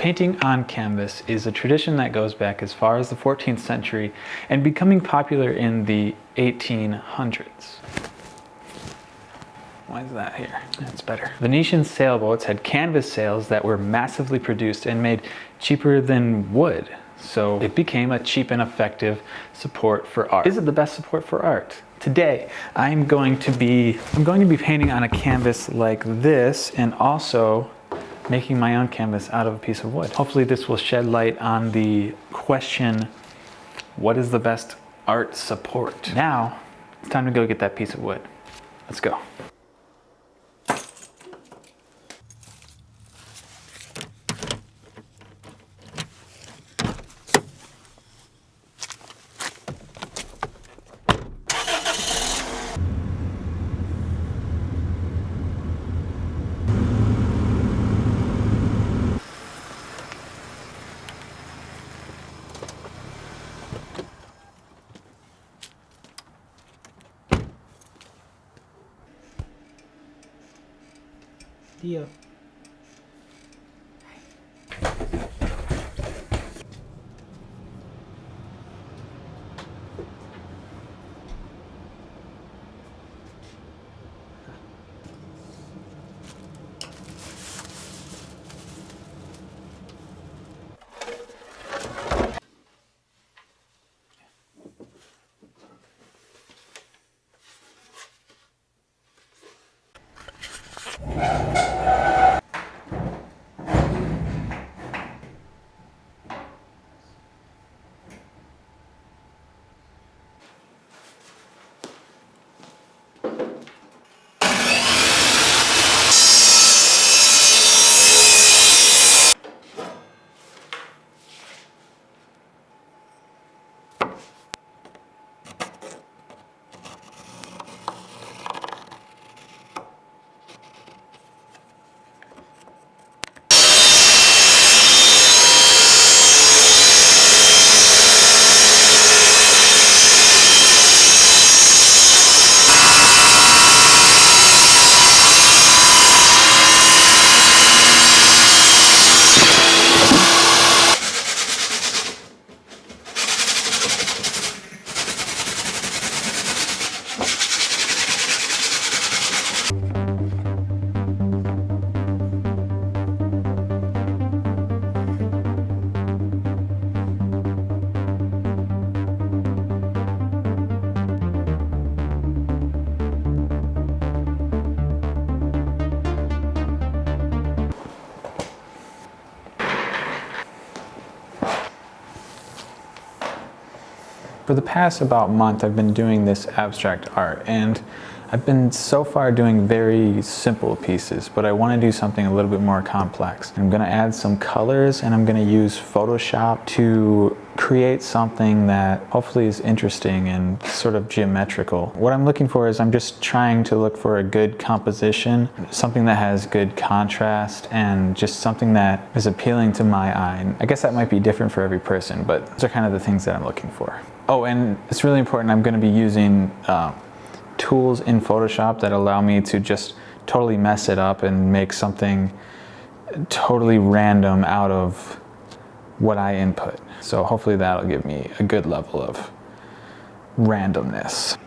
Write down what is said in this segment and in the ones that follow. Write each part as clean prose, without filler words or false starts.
Painting on canvas is a tradition that goes back as far as the 14th century and becoming popular in the 1800s. Why is that here? That's better. Venetian sailboats had canvas sails that were massively produced and made cheaper than wood. So it became a cheap and effective support for art. Is it the best support for art? Today, I'm going to be painting on a canvas like this and also making my own canvas out of a piece of wood. Hopefully this will shed light on the question, what is the best art support? Now, it's time to go get that piece of wood. Let's go. Dio. For the past about month, I've been doing this abstract art, and I've been so far doing very simple pieces, but I want to do something a little bit more complex. I'm going to add some colors, and I'm going to use Photoshop to create something that hopefully is interesting and sort of geometrical. What I'm looking for is I'm just trying to look for a good composition, something that has good contrast, and just something that is appealing to my eye. And I guess that might be different for every person, but those are kind of the things that I'm looking for. Oh, and it's really important, I'm going to be using tools in Photoshop that allow me to just totally mess it up and make something totally random out of what I input. So hopefully that'll give me a good level of randomness.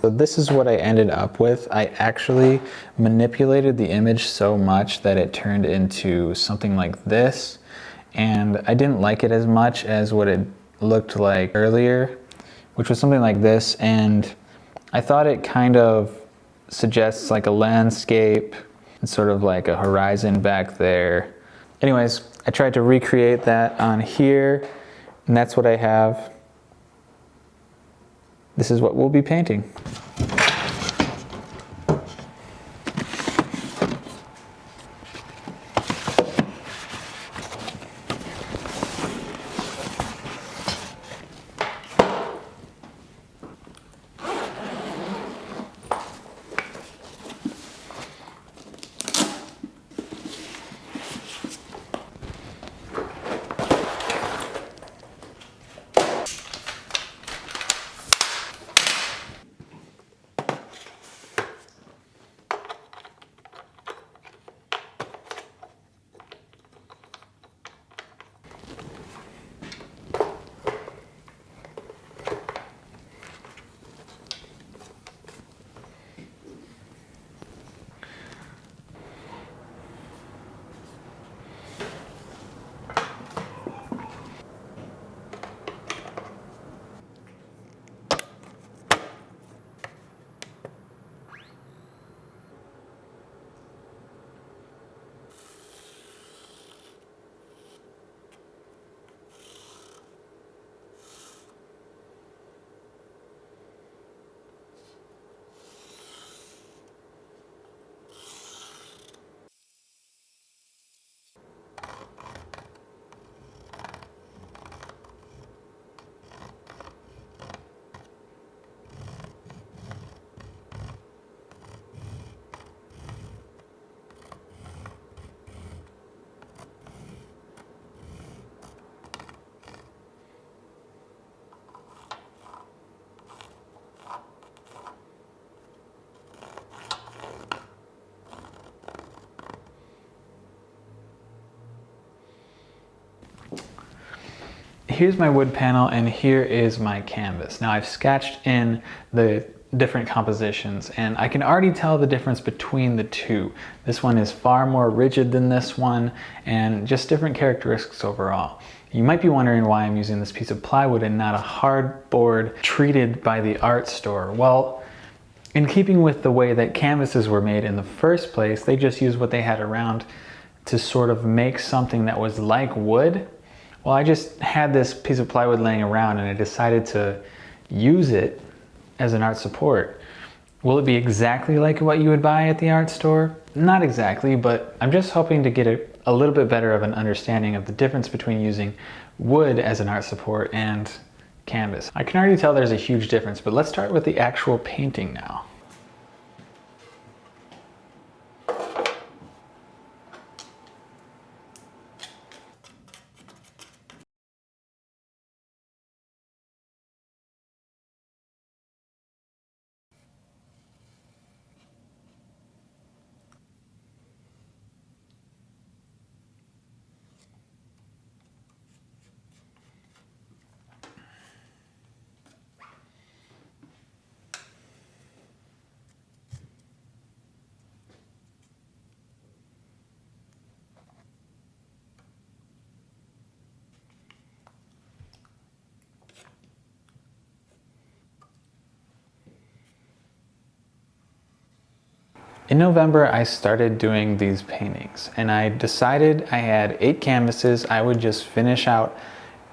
So this is what I ended up with. I actually manipulated the image so much that it turned into something like this, and I didn't like it as much as what it looked like earlier, which was something like this, and I thought it kind of suggests like a landscape and sort of like a horizon back there. Anyways, I tried to recreate that on here, and that's what I have. This is what we'll be painting. Here's my wood panel and here is my canvas. Now I've sketched in the different compositions and I can already tell the difference between the two. This one is far more rigid than this one and just different characteristics overall. You might be wondering why I'm using this piece of plywood and not a hardboard treated by the art store. Well, in keeping with the way that canvases were made in the first place, they just used what they had around to sort of make something that was like wood. Well, I just had this piece of plywood laying around and I decided to use it as an art support. Will it be exactly like what you would buy at the art store? Not exactly, but I'm just hoping to get a little bit better of an understanding of the difference between using wood as an art support and canvas. I can already tell there's a huge difference, but let's start with the actual painting now. In November, I started doing these paintings and I decided I had 8 canvases. I would just finish out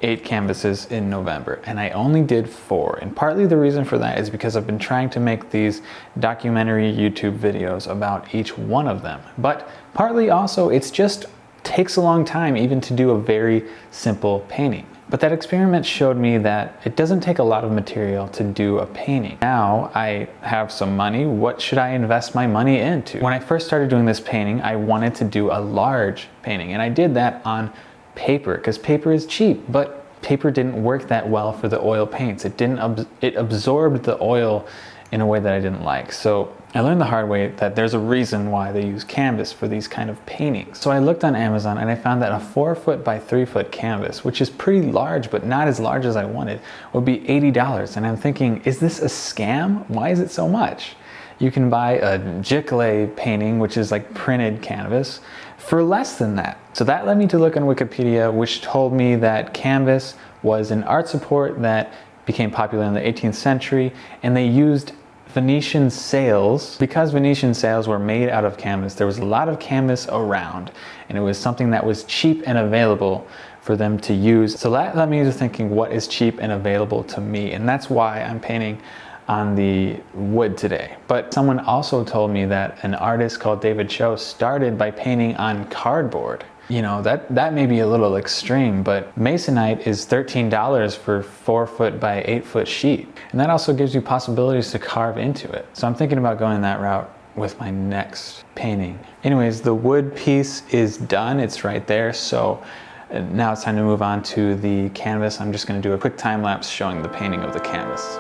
8 canvases in November and I only did 4. And partly the reason for that is because I've been trying to make these documentary YouTube videos about each one of them. But partly also it's just takes a long time even to do a very simple painting. But that experiment showed me that it doesn't take a lot of material to do a painting. Now I have some money, what should I invest my money into? When I first started doing this painting, I wanted to do a large painting and I did that on paper because paper is cheap, but paper didn't work that well for the oil paints. It absorbed the oil in a way that I didn't like. So I learned the hard way that there's a reason why they use canvas for these kind of paintings. So I looked on Amazon and I found that a 4-foot by 3-foot canvas, which is pretty large but not as large as I wanted, would be $80. And I'm thinking, is this a scam? Why is it so much? You can buy a giclée painting, which is like printed canvas, for less than that. So that led me to look on Wikipedia, which told me that canvas was an art support that became popular in the 18th century, and they used Venetian sails. Because Venetian sails were made out of canvas, there was a lot of canvas around, and it was something that was cheap and available for them to use. So that led me to thinking, what is cheap and available to me? And that's why I'm painting on the wood today. But someone also told me that an artist called David Cho started by painting on cardboard. You know, that may be a little extreme, but masonite is $13 for 4-foot by 8-foot sheet. And that also gives you possibilities to carve into it. So I'm thinking about going that route with my next painting. Anyways, the wood piece is done, it's right there. So now it's time to move on to the canvas. I'm just gonna do a quick time lapse showing the painting of the canvas.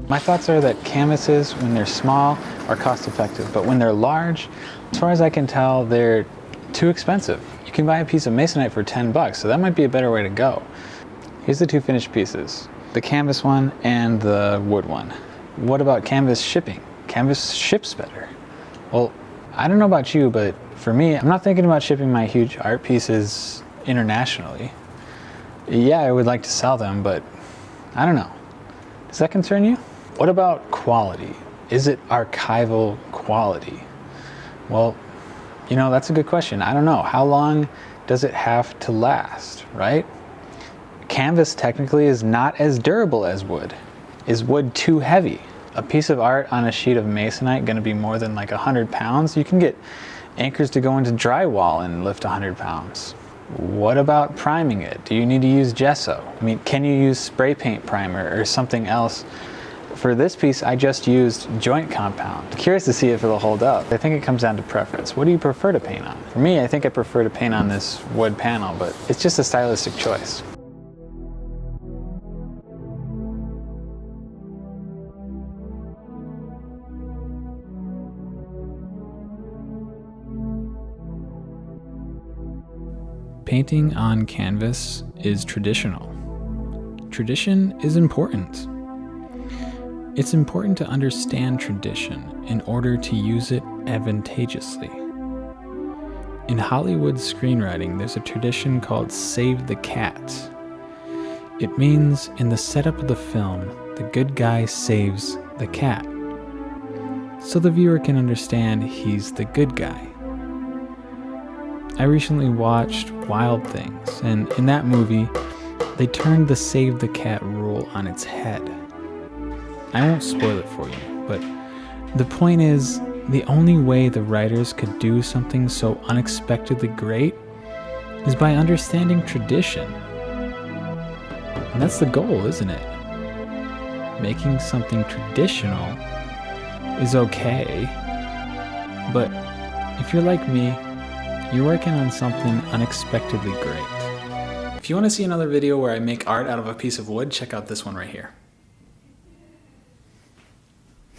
My thoughts are that canvases, when they're small, are cost effective, but when they're large, as far as I can tell, they're too expensive. You can buy a piece of masonite for 10 bucks, so that might be a better way to go. Here's the two finished pieces, the canvas one and the wood one. What about canvas shipping? Canvas ships better. Well, I don't know about you, but for me, I'm not thinking about shipping my huge art pieces internationally. Yeah, I would like to sell them, but I don't know. Does that concern you? What about quality? Is it archival quality? Well, you know, that's a good question. I don't know. How long does it have to last, right? Canvas technically is not as durable as wood. Is wood too heavy? A piece of art on a sheet of masonite going to be more than like 100 pounds? You can get anchors to go into drywall and lift 100 pounds. What about priming it? Do you need to use gesso? I mean, can you use spray paint primer or something else? For this piece, I just used joint compound. Curious to see if it'll hold up. I think it comes down to preference. What do you prefer to paint on? For me, I think I prefer to paint on this wood panel, but it's just a stylistic choice. Painting on canvas is traditional. Tradition is important. It's important to understand tradition in order to use it advantageously. In Hollywood screenwriting, there's a tradition called Save the Cat. It means in the setup of the film, the good guy saves the cat, so the viewer can understand he's the good guy. I recently watched Wild Things, and in that movie, they turned the Save the Cat rule on its head. I won't spoil it for you, but the point is, the only way the writers could do something so unexpectedly great is by understanding tradition. And that's the goal, isn't it? Making something traditional is okay, but if you're like me, you're working on something unexpectedly great. If you want to see another video where I make art out of a piece of wood, check out this one right here.